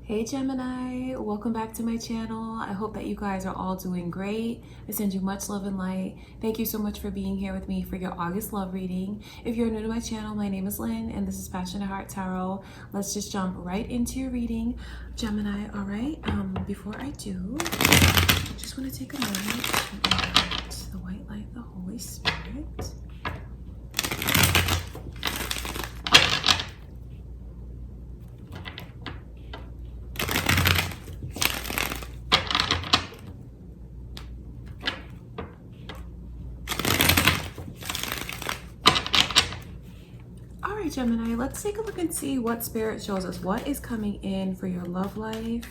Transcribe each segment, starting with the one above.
Hey Gemini, welcome back to my channel. I hope that you guys are all doing great. I send you much love and light. Thank you so much for being here with me for your August love reading. If you're new to my channel, my name is Lynn and this is Passionate Heart Tarot. Let's just jump right into your reading. Gemini, all right, before I do, I just want to take a moment to invite the white light, the Holy Spirit. All right, Gemini, let's take a look and see what Spirit shows us. What is coming in for your love life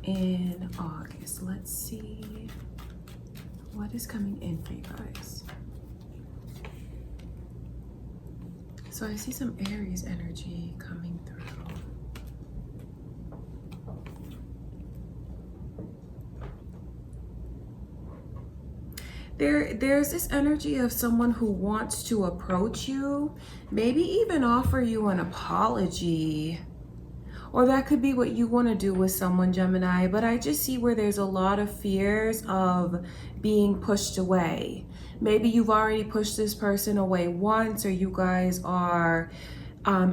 in August? Let's see what is coming in for you guys. So I see some Aries energy coming through. There's this energy of someone who wants to approach you, maybe even offer you an apology. Or that could be what you want to do with someone, Gemini. But I just see where there's a lot of fears of being pushed away. Maybe you've already pushed this person away once, or you guys are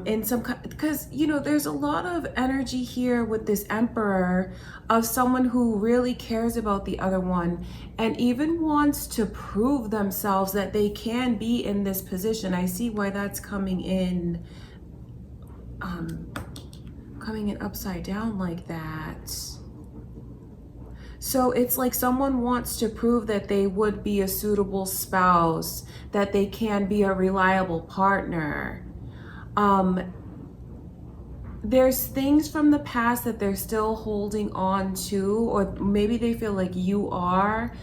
in some, because you know there's a lot of energy here with this Emperor of someone who really cares about the other one and even wants to prove themselves that they can be in this position. I see why that's coming in upside down like that. So it's like someone wants to prove that they would be a suitable spouse, that they can be a reliable partner. There's things from the past that they're still holding on to, or maybe they feel like you are,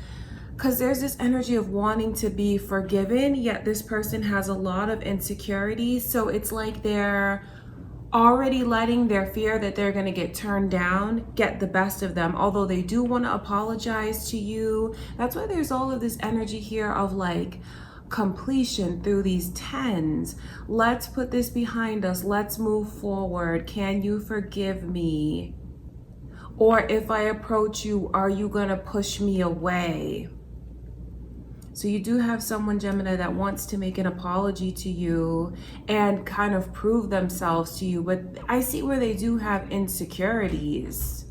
because there's this energy of wanting to be forgiven, yet this person has a lot of insecurities. So it's like they're already letting their fear that they're going to get turned down get the best of them, although they do want to apologize to you. That's why there's all of this energy here of like completion through these tens. Let's put this behind us. Let's move forward. Can you forgive me? Or if I approach you, are you going to push me away? So you do have someone, Gemini, that wants to make an apology to you and kind of prove themselves to you. But I see where they do have insecurities.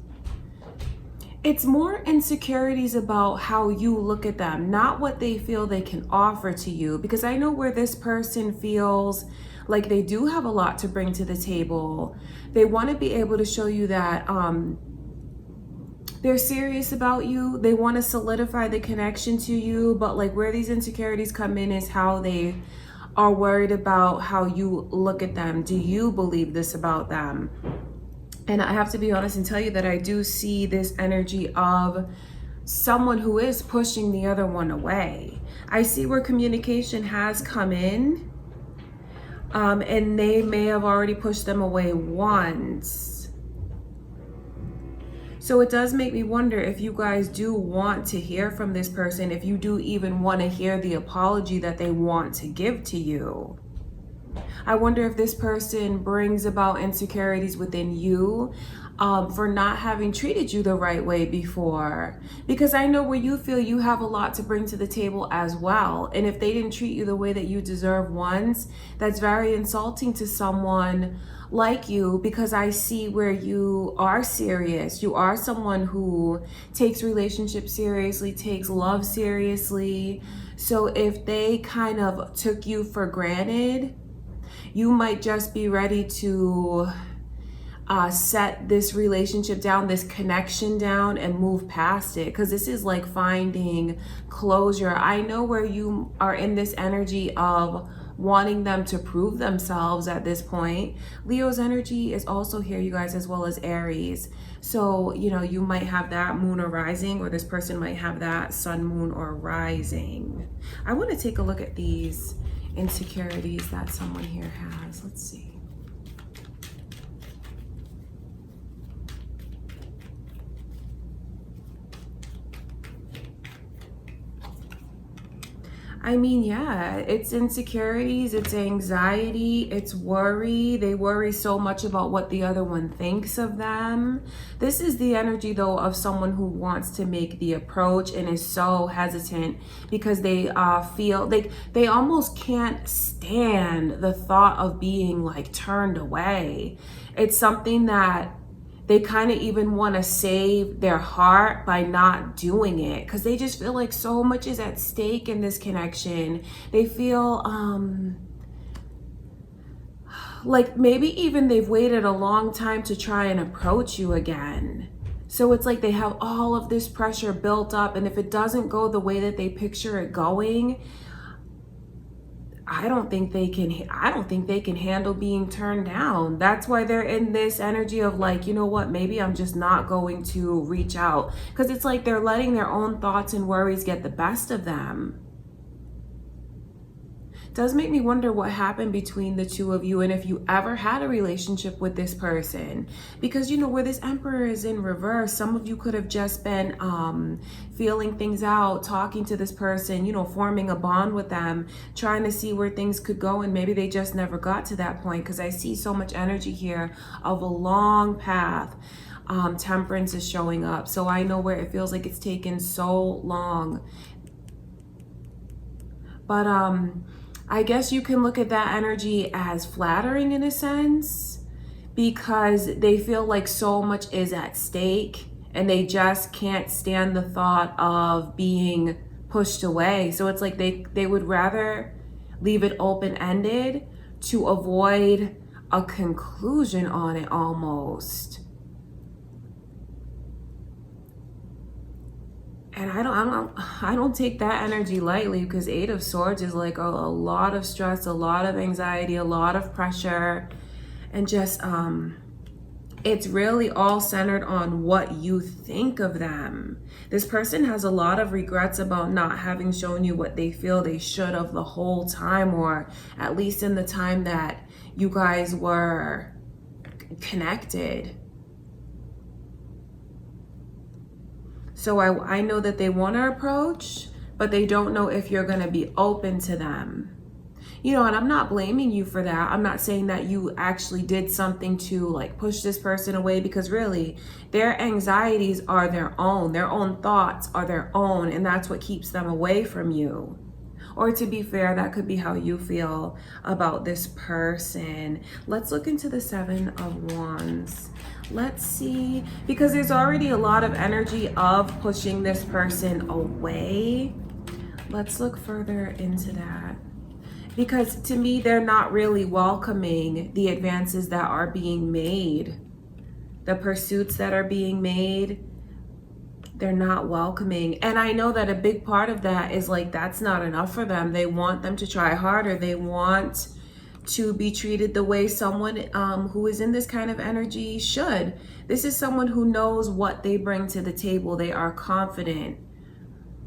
It's more insecurities about how you look at them, not what they feel they can offer to you. Because I know where this person feels like they do have a lot to bring to the table. They want to be able to show you that they're serious about you. They want to solidify the connection to you. But like where these insecurities come in is how they are worried about how you look at them. Do you believe this about them? And I have to be honest and tell you that I do see this energy of someone who is pushing the other one away. I see where communication has come in, and they may have already pushed them away once. So it does make me wonder if you guys do want to hear from this person, if you do even want to hear the apology that they want to give to you. I wonder if this person brings about insecurities within you for not having treated you the right way before. Because I know where you feel you have a lot to bring to the table as well. And if they didn't treat you the way that you deserve once, that's very insulting to someone like you, because I see where you are serious. You are someone who takes relationships seriously, takes love seriously. So if they kind of took you for granted, you might just be ready to set this relationship down, this connection down, and move past it. Because this is like finding closure. I know where you are in this energy of wanting them to prove themselves at this point. Leo's energy is also here, you guys, as well as Aries. So, you know, you might have that moon or rising, or this person might have that sun, moon, or rising. I want to take a look at these insecurities that someone here has. Let's see. I mean, yeah, it's insecurities, it's anxiety, it's worry. They worry so much about what the other one thinks of them. This is the energy, though, of someone who wants to make the approach and is so hesitant because they feel like they almost can't stand the thought of being like turned away. It's something that they kind of even want to save their heart by not doing it because they just feel like so much is at stake in this connection. They feel like maybe even they've waited a long time to try and approach you again. So it's like they have all of this pressure built up, and if it doesn't go the way that they picture it going, I don't think they can handle being turned down. That's why they're in this energy of like, you know what, maybe I'm just not going to reach out, because it's like they're letting their own thoughts and worries get the best of them. Does make me wonder what happened between the two of you, and if you ever had a relationship with this person, because you know where this Emperor is in reverse, some of you could have just been feeling things out, talking to this person, you know, forming a bond with them, trying to see where things could go, and maybe they just never got to that point, because I see so much energy here of a long path. Temperance is showing up, so I know where it feels like it's taken so long. But I guess you can look at that energy as flattering in a sense, because they feel like so much is at stake and they just can't stand the thought of being pushed away. So it's like they would rather leave it open-ended to avoid a conclusion on it almost. And I don't take that energy lightly, because Eight of Swords is like a lot of stress, a lot of anxiety, a lot of pressure, and just it's really all centered on what you think of them. This person has a lot of regrets about not having shown you what they feel they should have the whole time, or at least in the time that you guys were connected. So I know that they want to approach, but they don't know if you're going to be open to them. You know, and I'm not blaming you for that. I'm not saying that you actually did something to like push this person away, because really their anxieties are their own thoughts are their own, and that's what keeps them away from you. Or to be fair, that could be how you feel about this person. Let's look into the Seven of Wands. Let's see, because there's already a lot of energy of pushing this person away. Let's look further into that, because to me, they're not really welcoming the advances that are being made, the pursuits that are being made. They're not welcoming. And I know that a big part of that is like, that's not enough for them. They want them to try harder. They want to be treated the way someone who is in this kind of energy should. This is someone who knows what they bring to the table. They are confident,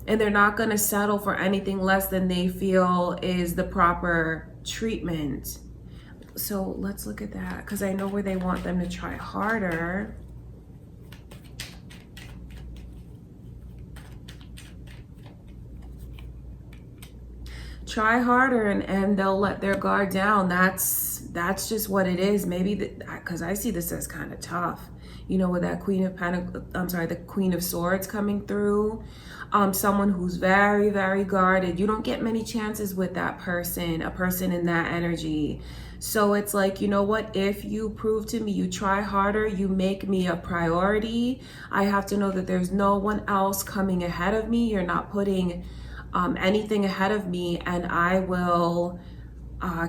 and they're not going to settle for anything less than they feel is the proper treatment. So let's look at that, because I know where they want them to try harder. Try harder, and they'll let their guard down. That's just what it is. Maybe because I see this as kind of tough, you know, with that the Queen of Swords coming through. Someone who's very, very guarded. You don't get many chances with that person, a person in that energy. So it's like, you know what, if you prove to me, you try harder, you make me a priority, I have to know that there's no one else coming ahead of me. You're not putting anything ahead of me, and I will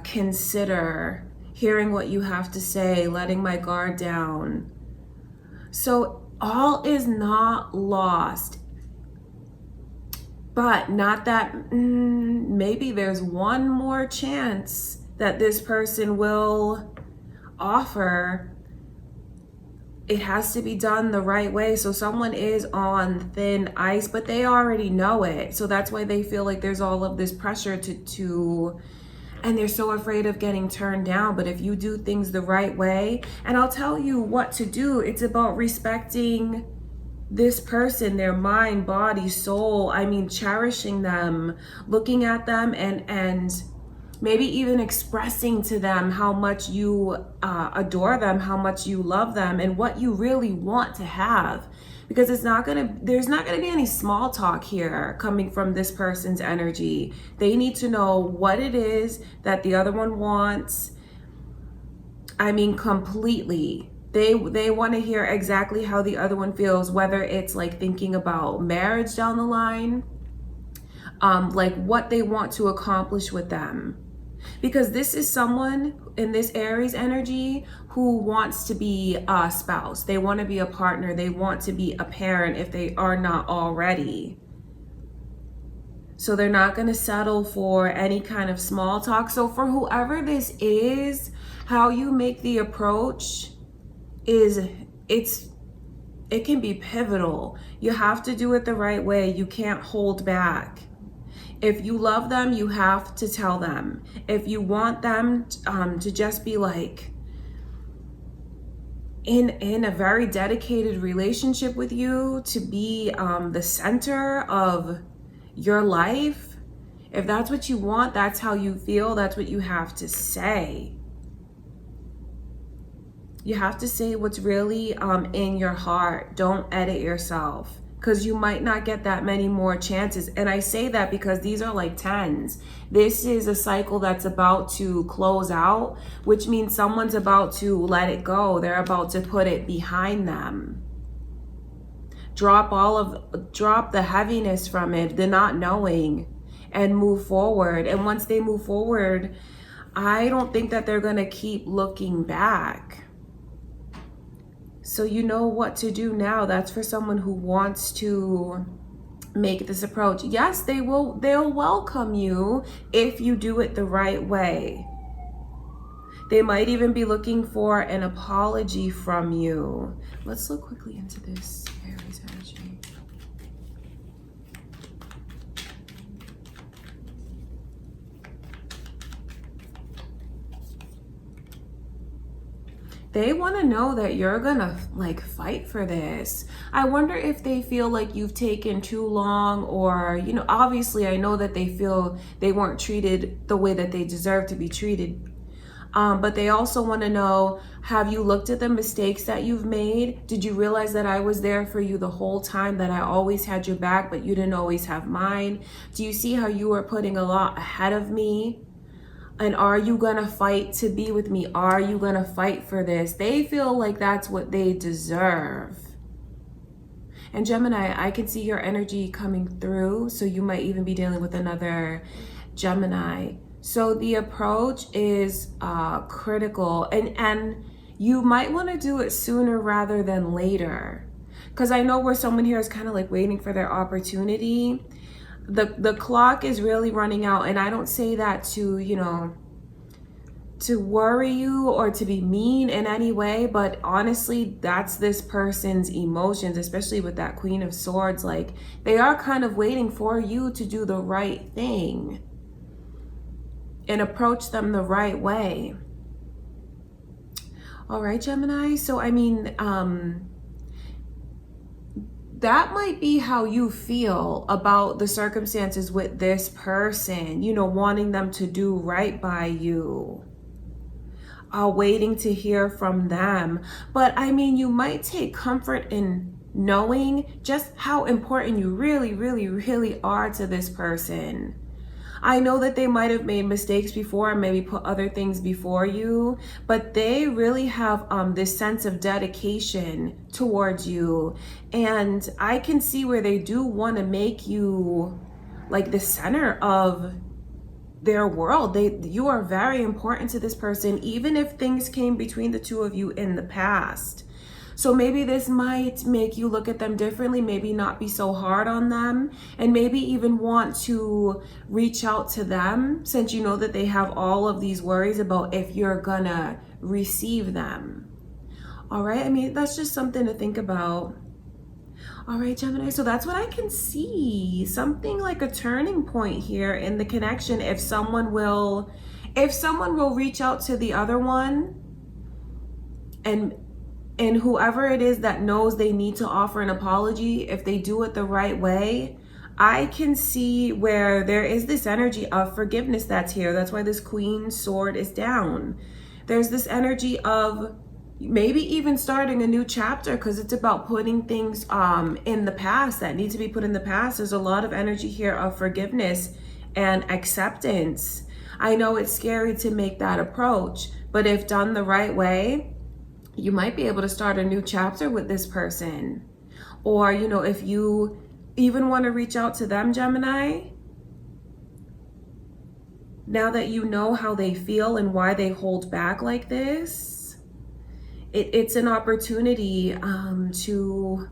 consider hearing what you have to say, letting my guard down. So all is not lost, but not that maybe there's one more chance that this person will offer. It has to be done the right way. So someone is on thin ice, but they already know it. So that's why they feel like there's all of this pressure to and they're so afraid of getting turned down. But if you do things the right way, and I'll tell you what to do, it's about respecting this person, their mind, body, soul, I mean, cherishing them, looking at them, and maybe even expressing to them how much you adore them, how much you love them, and what you really want to have. Because there's not gonna be any small talk here coming from this person's energy. They need to know what it is that the other one wants. I mean, completely. They want to hear exactly how the other one feels, whether it's like thinking about marriage down the line, like what they want to accomplish with them. Because this is someone in this Aries energy who wants to be a spouse. They want to be a partner. They want to be a parent if they are not already. So they're not going to settle for any kind of small talk. So for whoever this is, how you make the approach it can be pivotal. You have to do it the right way. You can't hold back. If you love them, you have to tell them. If you want them to just be like in a very dedicated relationship with you, to be the center of your life, if that's what you want, that's how you feel, that's what you have to say. You have to say what's really in your heart. Don't edit yourself, because you might not get that many more chances. And I say that because these are like 10s. This is a cycle that's about to close out, which means someone's about to let it go. They're about to put it behind them. Drop the heaviness from it, the not knowing, and move forward. And once they move forward, I don't think that they're gonna keep looking back. So you know what to do now. That's for someone who wants to make this approach. Yes, they'll welcome you if you do it the right way. They might even be looking for an apology from you. Let's look quickly into this Aries energy. They want to know that you're gonna like fight for this. I wonder if they feel like you've taken too long, or, you know, obviously I know that they feel they weren't treated the way that they deserve to be treated. But they also want to know, have you looked at the mistakes that you've made? Did you realize that I was there for you the whole time, that I always had your back, but you didn't always have mine? Do you see how you were putting a lot ahead of me? And are you gonna fight to be with me? Are you gonna fight for this? They feel like that's what they deserve. And Gemini, I can see your energy coming through. So you might even be dealing with another Gemini. So the approach is critical, and you might want to do it sooner rather than later. Because I know where someone here is kind of like waiting for their opportunity. The clock is really running out, and I don't say that to, you know, to worry you or to be mean in any way, but honestly, that's this person's emotions, especially with that Queen of Swords. Like, they are kind of waiting for you to do the right thing and approach them the right way. All right, Gemini. So, I mean, that might be how you feel about the circumstances with this person, you know, wanting them to do right by you, waiting to hear from them. But I mean, you might take comfort in knowing just how important you really, really, really are to this person. I know that they might have made mistakes before and maybe put other things before you, but they really have this sense of dedication towards you. And I can see where they do want to make you like the center of their world. You are very important to this person, even if things came between the two of you in the past. So maybe this might make you look at them differently, maybe not be so hard on them, and maybe even want to reach out to them, since you know that they have all of these worries about if you're gonna receive them. All right, I mean, that's just something to think about. All right, Gemini, so that's what I can see. Something like a turning point here in the connection. If someone will reach out to the other one and And whoever it is that knows they need to offer an apology, if they do it the right way, I can see where there is this energy of forgiveness that's here. That's why this Queen sword is down. There's this energy of maybe even starting a new chapter, because it's about putting things in the past that need to be put in the past. There's a lot of energy here of forgiveness and acceptance. I know it's scary to make that approach, but if done the right way, you might be able to start a new chapter with this person. Or, you know, if you even want to reach out to them, Gemini, now that you know how they feel and why they hold back like this, it's an opportunity to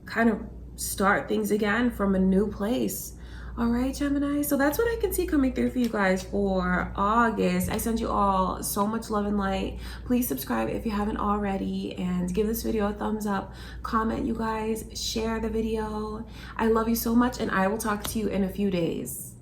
kind of start things again from a new place. All right, Gemini, so that's what I can see coming through for you guys for August. I send you all so much love and light. Please subscribe if you haven't already, and give this video a thumbs up. Comment, you guys, share the video. I love you so much, and I will talk to you in a few days.